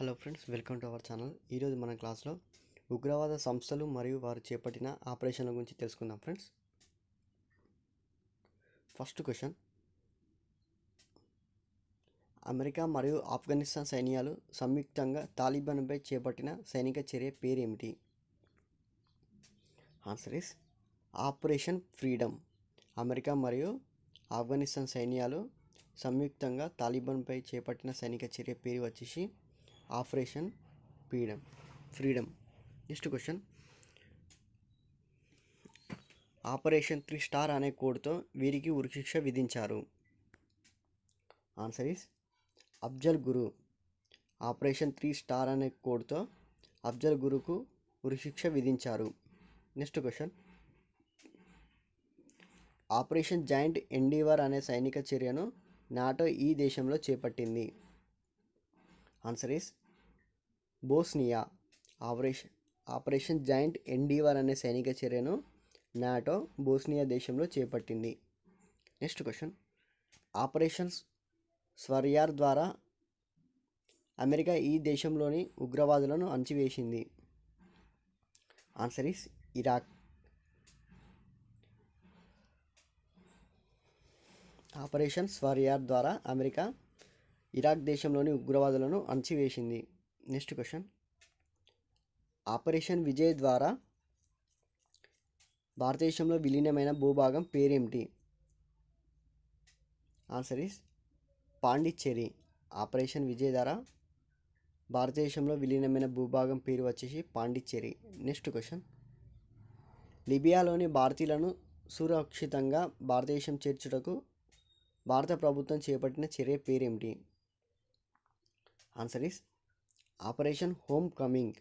Hello friends, welcome to our channel. ఈరోజు మన క్లాస్లో ఉగ్రవాద సంస్థలు మరియు వారు చేపట్టిన ఆపరేషన్ల గురించి తెలుసుకుందాం ఫ్రెండ్స్. ఫస్ట్ క్వశ్చన్, అమెరికా మరియు ఆఫ్ఘనిస్తాన్ సైన్యాలు సంయుక్తంగా తాలిబాన్పై చేపట్టిన సైనిక చర్య పేరేమిటి? Answer is operation freedom. America మరియు ఆఫ్ఘనిస్తాన్ సైన్యాలు సంయుక్తంగా తాలిబాన్పై చేపట్టిన సైనిక చర్య పేరు వచ్చేసి operation freedom. Next question, operation 3 star అనే కోడ్తో వీరికి ఉరిశిక్ష విధించారు. Answer is Afzal Guru. Operation 3 star అనే కోడ్తో అఫ్జల్ గురుకు ఉరిశిక్ష విధించారు. Next question, operation joint endeavour అనే సైనిక చర్యను నాటో ఈ దేశంలో చేపట్టింది. Answer is Bosnia. Operation joint endeavour అనే సైనిక చర్యను నాటో బోస్నియా దేశంలో చేపట్టింది. నెక్స్ట్ క్వశ్చన్, ఆపరేషన్ స్వర్యార్ ద్వారా అమెరికా ఈ దేశంలోని ఉగ్రవాదులను అణచివేసింది. Answer is Iraq. ఆపరేషన్ స్వర్యార్ ద్వారా అమెరికా ఇరాక్ దేశంలోని ఉగ్రవాదులను అణచివేసింది. నెక్స్ట్ క్వశ్చన్, ఆపరేషన్ విజయ్ ద్వారా భారతదేశంలో విలీనమైన భూభాగం పేరేమిటి? Answer is Pondicherry. Operation Vijay ద్వారా భారతదేశంలో విలీనమైన భూభాగం పేరు వచ్చేసి పాండిచ్చేరి. నెక్స్ట్ క్వశ్చన్, లిబియాలోని భారతీయులను సురక్షితంగా భారతదేశం చేర్చుటకు భారత ప్రభుత్వం చేపట్టిన చర్య పేరేమిటి? Answer is operation homecoming.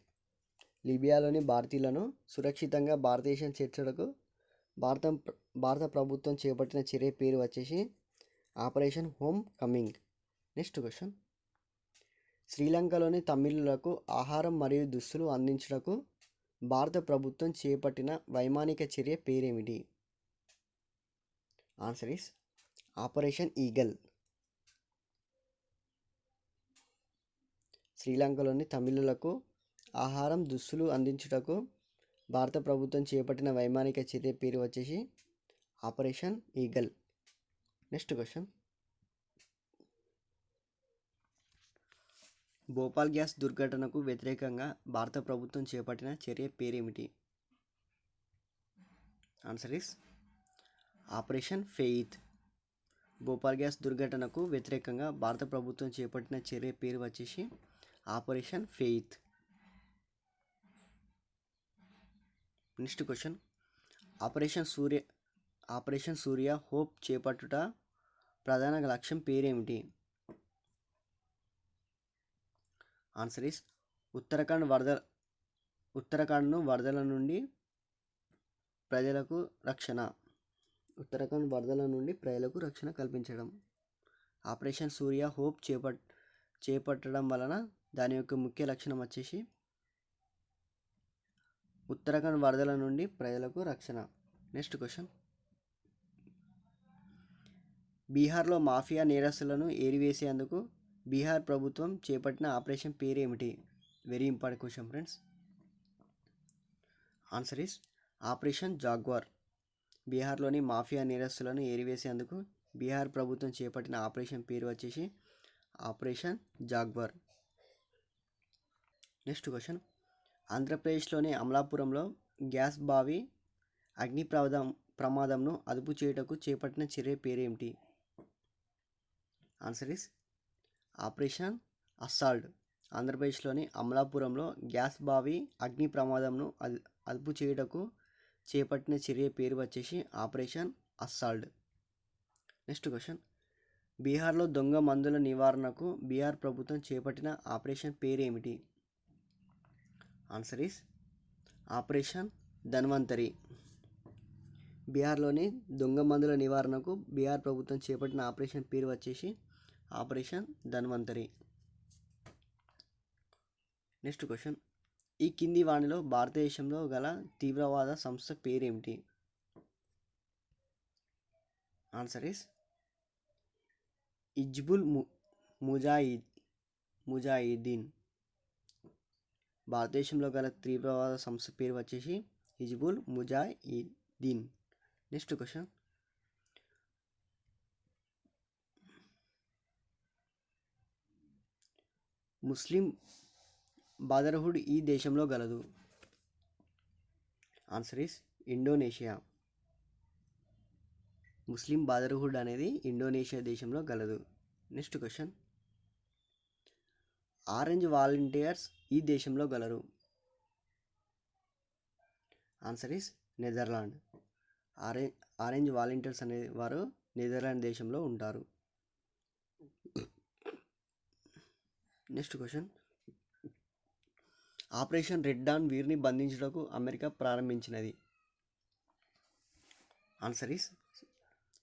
లిబియాలోని భారతీయులను సురక్షితంగా భారతదేశం చేర్చుటకు భారత ప్రభుత్వం చేపట్టిన చర్య పేరు వచ్చేసి operation homecoming. Next question, శ్రీలంకలోని తమిళులకు ఆహారం మరియు దుస్తులు అందించుటకు భారత ప్రభుత్వం చేపట్టిన వైమానిక చర్య పేరేమిటి? Answer is operation eagle. శ్రీలంకలోని తమిళులకు ఆహారం దుస్తులు అందించుటకు భారత ప్రభుత్వం చేపట్టిన వైమానిక చర్య పేరు వచ్చేసి operation eagle. Next question, Bhopal gas దుర్ఘటనకు వ్యతిరేకంగా భారత ప్రభుత్వం చేపట్టిన చర్య పేరేమిటి? Answer is operation faith. Bhopal gas దుర్ఘటనకు వ్యతిరేకంగా భారత ప్రభుత్వం చేపట్టిన చర్య పేరు వచ్చేసి operation faith. Next question, operation Surya hope చేపట్టుట ప్రధాన లక్ష్యం పేరేమిటి? ఆన్సర్ ఇస్ ఉత్తరాఖండ్ను వరదల నుండి ప్రజలకు రక్షణ కల్పించడం. ఆపరేషన్ సూర్య హోప్ చేపట్టడం వలన దాని యొక్క ముఖ్య లక్షణం వచ్చేసి ఉత్తరాఖండ్ వరదల నుండి ప్రజలకు రక్షణ. నెక్స్ట్ క్వశ్చన్, బీహార్లో మాఫియా నేరస్తులను ఏరివేసేందుకు బీహార్ ప్రభుత్వం చేపట్టిన ఆపరేషన్ పేరేమిటి? Very important question friends. Answer is operation jaguar. బీహార్లోని మాఫియా నేరస్తులను ఏరివేసేందుకు బీహార్ ప్రభుత్వం చేపట్టిన ఆపరేషన్ పేరు వచ్చేసి ఆపరేషన్ జాగ్వార్. నెక్స్ట్ క్వశ్చన్, ఆంధ్రప్రదేశ్లోని అమలాపురంలో గ్యాస్ బావి అగ్ని ప్రమాదంను అదుపు చేయుటకు చేపట్టిన చర్య పేరేమిటి? Answer is operation assault. ఆంధ్రప్రదేశ్లోని అమలాపురంలో గ్యాస్ బావి అగ్ని ప్రమాదంను అదుపు చేయుటకు చేపట్టిన చర్య పేరు వచ్చేసి ఆపరేషన్ అస్సాల్ట్. నెక్స్ట్ క్వశ్చన్, బీహార్లో దొంగ మందుల నివారణకు బీహార్ ప్రభుత్వం చేపట్టిన ఆపరేషన్ పేరేమిటి? Answer is operation Dhanvantari. బీహార్లోని దొంగ మందుల నివారణకు బీహార్ ప్రభుత్వం చేపట్టిన ఆపరేషన్ పేరు వచ్చేసి ఆపరేషన్ ధన్వంతరి. నెక్స్ట్ క్వశ్చన్, ఈ కింది వాణిలో భారతదేశంలో గల తీవ్రవాద సంస్థ పేరేమిటి? Answer is Hizbul Mujahideen. భారతదేశంలో గల తీవ్రవాద సంస్థ పేరు వచ్చేసి Hizbul Mujahideen. Next question, Muslim brotherhood ఈ దేశంలో గలదు? Answer is Indonesia. Muslim brotherhood అనేది ఇండోనేషియా దేశంలో గలదు. నెక్స్ట్ క్వశ్చన్, ఆరెంజ్ వాలంటీర్స్ ఈ దేశంలో గలరు? Answer is Netherland. Orange volunteers అనే వారు నెదర్లాండ్ దేశంలో ఉంటారు. Next question, operation red dawn వీరిని బంధించుటకు అమెరికా ప్రారంభించినది? Answer is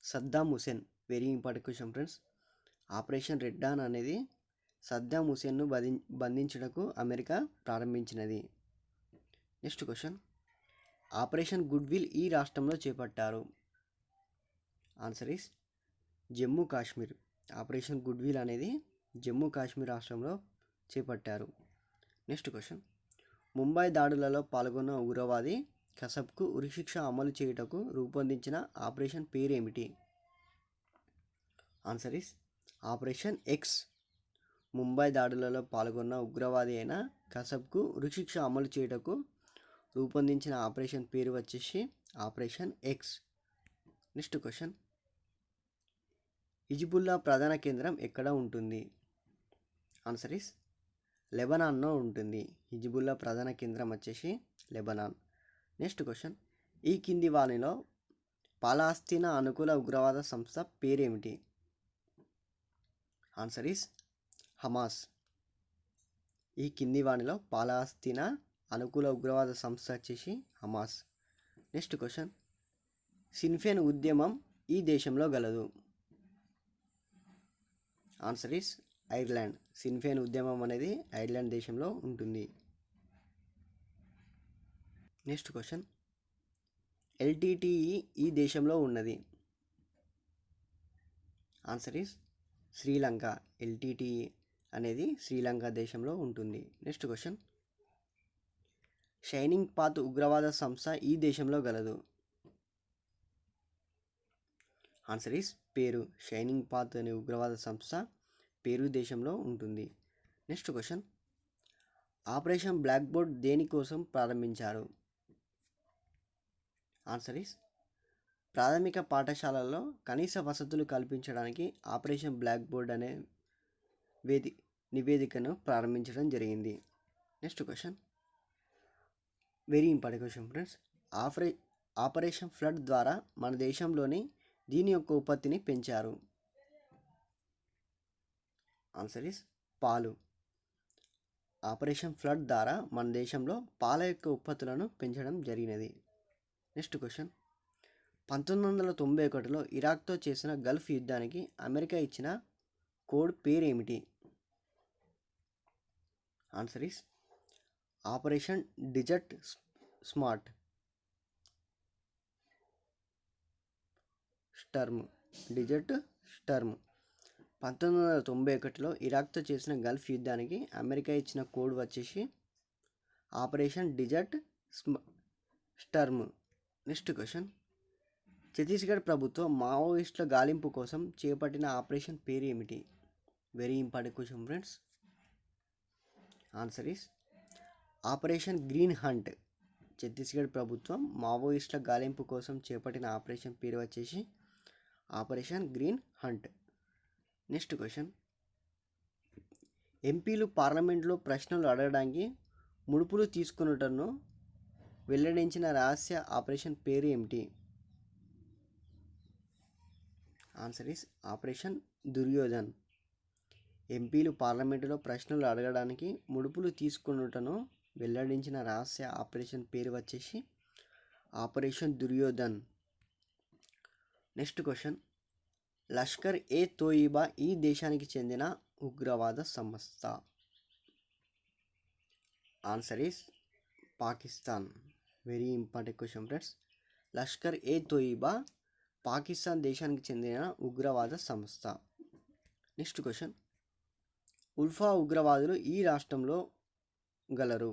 Saddam Hussein. Very important question friends. Operation red dawn అనేది సద్దాం హుసేన్ను బంధించుటకు అమెరికా ప్రారంభించినది. Next question, operation goodwill ఈ రాష్ట్రంలో చేపట్టారు? Answer is Jammu Kashmir. Operation goodwill అనేది జమ్మూ కాశ్మీర్ రాష్ట్రంలో చేపట్టారు. నెక్స్ట్ క్వశ్చన్, ముంబై దాడులలో పాల్గొన్న ఉగ్రవాది కసబ్కు ఉరిశిక్ష అమలు చేయుటకు రూపొందించిన ఆపరేషన్ పేరేమిటి? Answer is operation X. Mumbai దాడులలో పాల్గొన్న ఉగ్రవాది అయిన కసబ్కు ఉరిశిక్ష అమలు చేయుటకు రూపొందించిన ఆపరేషన్ పేరు వచ్చేసి operation X. Next question, Hezbollah ప్రధాన కేంద్రం ఎక్కడ ఉంటుంది? ఆన్సర్ ఈస్ లెబనాన్లో ఉంటుంది. హిజ్బుల్లా ప్రధాన కేంద్రం వచ్చేసి లెబనాన్. నెక్స్ట్ క్వశ్చన్, ఈ కింది వాణిలో పాలస్తీనా అనుకూల ఉగ్రవాద సంస్థ పేరేమిటి? Answer is Hamas. ఈ కింది వాణిలో పాలస్తీనా అనుకూల ఉగ్రవాద సంస్థ వచ్చేసి హమాస్. నెక్స్ట్ క్వశ్చన్, సిన్ఫేన్ ఉద్యమం ఈ దేశంలో గలదు? Answer is Ireland. సిన్ఫేన్ ఉద్యమం అనేది ఐర్లాండ్ దేశంలో ఉంటుంది. నెక్స్ట్ క్వశ్చన్, ఎల్టీటీఈ ఈ దేశంలో ఉన్నది? Answer is Sri Lanka. ఎల్టీటీఈ అనేది శ్రీలంక దేశంలో ఉంటుంది. నెక్స్ట్ క్వశ్చన్, షైనింగ్ పాత్ ఉగ్రవాద సంస్థ ఈ దేశంలో గలదు? ఆన్సర్ ఈస్ పేరు. షైనింగ్ పాత్ అనే ఉగ్రవాద సంస్థ పేరు దేశంలో ఉంటుంది. Next question, Operation Blackboard దేనికోసం ప్రారంభించారు? ఆన్సర్ ఈస్ ప్రాథమిక పాఠశాలల్లో కనీస వసతులు కల్పించడానికి ఆపరేషన్ బ్లాక్ బోర్డ్ అనే నివేదికను ప్రారంభించడం జరిగింది. Next question, very important question friends. Operation flood ద్వారా మన దేశంలోని దీని యొక్క ఉత్పత్తిని పెంచారు? ఆన్సర్ ఈస్ పాలు. ఆపరేషన్ ఫ్లడ్ ద్వారా మన దేశంలో పాల యొక్క ఉత్పత్తులను పెంచడం జరిగినది. నెక్స్ట్ క్వశ్చన్, 1991లో ఇరాక్తో చేసిన గల్ఫ్ యుద్ధానికి అమెరికా ఇచ్చిన కోడ్ పేరేమిటి? Answer is operation desert storm. 1991లో ఇరాక్తో చేసిన గల్ఫ్ యుద్ధానికి అమెరికా ఇచ్చిన కోడ్ వచ్చేసి operation desert storm. Next question, Chhattisgarh ప్రభుత్వం మావోయిస్టుల గాలింపు కోసం చేపట్టిన ఆపరేషన్ పేరు ఏమిటి? Very important question friends. Answer is operation green hunt. Chhattisgarh ప్రభుత్వం మావోయిస్టుల గాలింపు కోసం చేపట్టిన ఆపరేషన్ పేరు వచ్చేసి operation green hunt. Next question, ఎంపీలు పార్లమెంట్లో ప్రశ్నలు అడగడానికి ముడుపులు తీసుకున్నటను వెల్లడించిన రహస్య ఆపరేషన్ పేరు ఏమిటి? Answer is operation Duryodhan. ఎంపీలు పార్లమెంటులో ప్రశ్నలు అడగడానికి ముడుపులు తీసుకున్నటను వెల్లడించిన రహస్య ఆపరేషన్ పేరు వచ్చేసి operation Duryodhan. Next question, Lashkar e Toiba ఈ దేశానికి చెందిన ఉగ్రవాద సంస్థ? Answer is Pakistan. Very important question friends. Lashkar e Toiba Pakistan దేశానికి చెందిన ఉగ్రవాద సంస్థ. నెక్స్ట్ క్వశ్చన్, ఉల్ఫా ఉగ్రవాదులు ఈ రాష్ట్రంలో గలరు?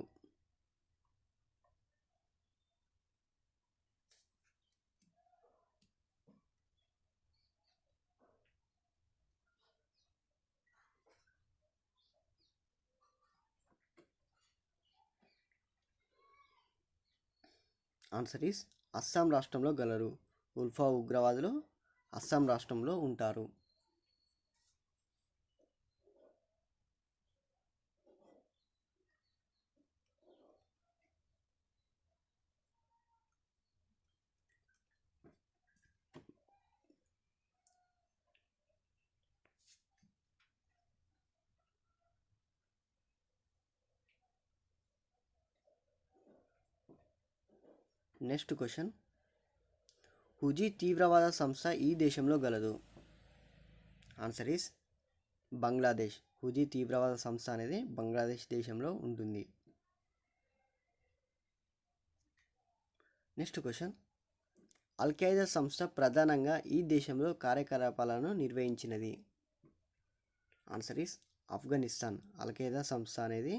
ఆన్సర్ ఈస్ అస్సాం రాష్ట్రంలో గలరు. ఉల్ఫా ఉగ్రవాదులు అస్సాం రాష్ట్రంలో ఉంటారు. నెక్స్ట్ క్వశ్చన్, హుజీ తీవ్రవాద సంస్థ ఈ దేశంలో గలదు. Answer is Bangladesh. హుజీ తీవ్రవాద సంస్థ అనేది బంగ్లాదేశ్ దేశంలో ఉంటుంది. నెక్స్ట్ క్వశ్చన్, అల్ఖైదా సంస్థ ప్రధానంగా ఈ దేశంలో కార్యకలాపాలను నిర్వహించినది. Answer is Afghanistan. అల్ఖైదా సంస్థ అనేది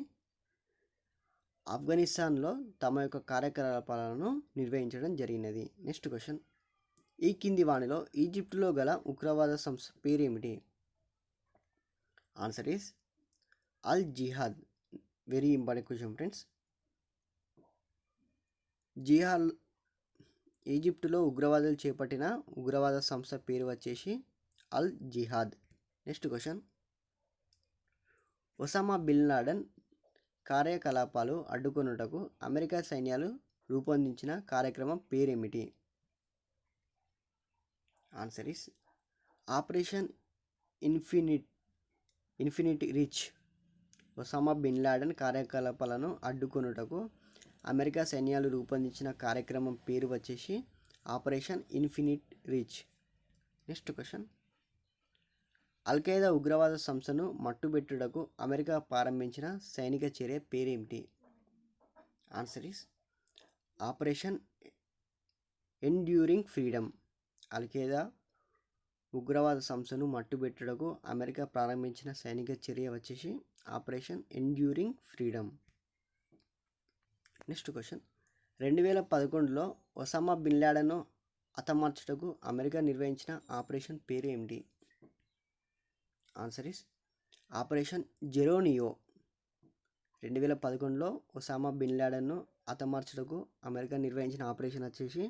ఆఫ్ఘనిస్తాన్లో తమ యొక్క కార్యకలాపాలను నిర్వహించడం జరిగినది. నెక్స్ట్ క్వశ్చన్, ఈ కింది వాణిలో ఈజిప్టులో గల ఉగ్రవాద సంస్థ పేరేమిటి. Answer is Al Jihad. Very important question friends. Jihad ఈజిప్టులో ఉగ్రవాదులు చేపట్టిన ఉగ్రవాద సంస్థ పేరు వచ్చేసి Al Jihad. Next question, Osama bin Laden కార్యకలాపాలు అడ్డుకొనుటకు అమెరికా సైన్యాలు రూపొందించిన కార్యక్రమం పేరేమిటి. Answer is operation infinity reach. Osama bin Laden కార్యకలాపాలను అడ్డుకొనుటకు అమెరికా సైన్యాలు రూపొందించిన కార్యక్రమం పేరు వచ్చేసి operation infinity reach. Next question, Al Qaeda ఉగ్రవాద సంస్థను మట్టుబెట్టుటకు అమెరికా ప్రారంభించిన సైనిక చర్య పేరేమిటి. Answer is operation enduring freedom. Al-Qaeda ఉగ్రవాద సంస్థను మట్టుబెట్టుటకు అమెరికా ప్రారంభించిన సైనిక చర్య వచ్చేసి operation enduring freedom. Next question, 2011లో ఒసామా బిన్ లాడెన్ను హతమార్చుటకు అమెరికా నిర్వహించిన ఆపరేషన్ పేరు ఏమిటి. Answer is operation Geronimo. 2011లో ఒసామా బిన్ లాడెన్ను హతమార్చుటకు అమెరికా నిర్వహించిన ఆపరేషన్ వచ్చేసి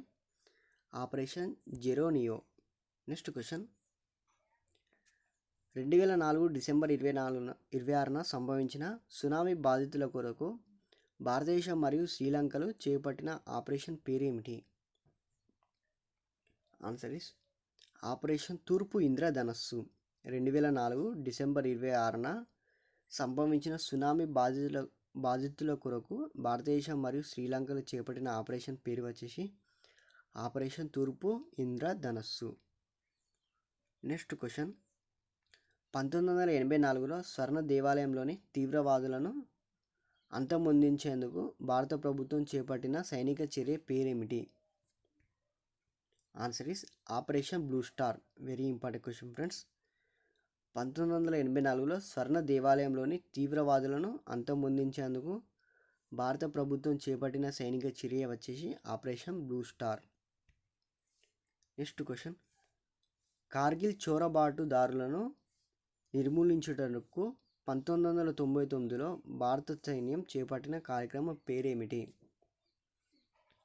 operation Geronimo. Next question, 2004 December 26న సంభవించిన సునామీ బాధితుల కొరకు భారతదేశం మరియు శ్రీలంకలు చేపట్టిన ఆపరేషన్ పేరేమిటి. ఆన్సర్ ఈస్ ఆపరేషన్ తూర్పు ఇంద్రధనస్సు. 2004 డిసెంబర్ 26న సంభవించిన సునామీ బాధితుల కొరకు భారతదేశం మరియు శ్రీలంకలు చేపట్టిన ఆపరేషన్ పేరు వచ్చేసి ఆపరేషన్ తూర్పు ఇంద్రధనస్సు. నెక్స్ట్ క్వశ్చన్, 1984లో స్వర్ణ దేవాలయంలోని తీవ్రవాదులను అంతమొందించేందుకు భారత ప్రభుత్వం చేపట్టిన సైనిక చర్య పేరేమిటి. Answer is operation blue star. Very important question friends. 1984లో స్వర్ణ దేవాలయంలోని తీవ్రవాదులను అంతమొందించేందుకు భారత ప్రభుత్వం చేపట్టిన సైనిక చర్య వచ్చేసి operation blue star. Next question, Kargil చొరబాటుదారులను నిర్మూలించుటకు 1999లో భారత సైన్యం చేపట్టిన కార్యక్రమం పేరేమిటి.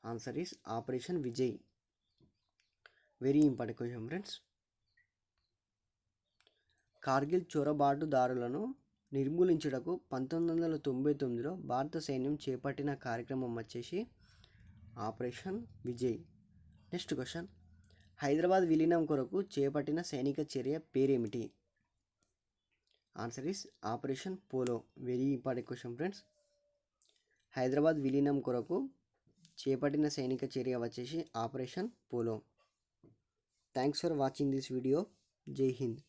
Answer is operation Vijay. Very important question friends. Kargil చొరబాటుదారులను నిర్మూలించుటకు 1999లో భారత సైన్యం చేపట్టిన కార్యక్రమం వచ్చేసి operation Vijay. Next question, Hyderabad విలీనం కొరకు చేపట్టిన సైనిక చర్య పేరేమిటి. Answer is operation polo. Very important question friends. Hyderabad విలీనం కొరకు చేపట్టిన సైనిక చర్య వచ్చేసి operation polo. Thanks for watching this video. Jai Hind.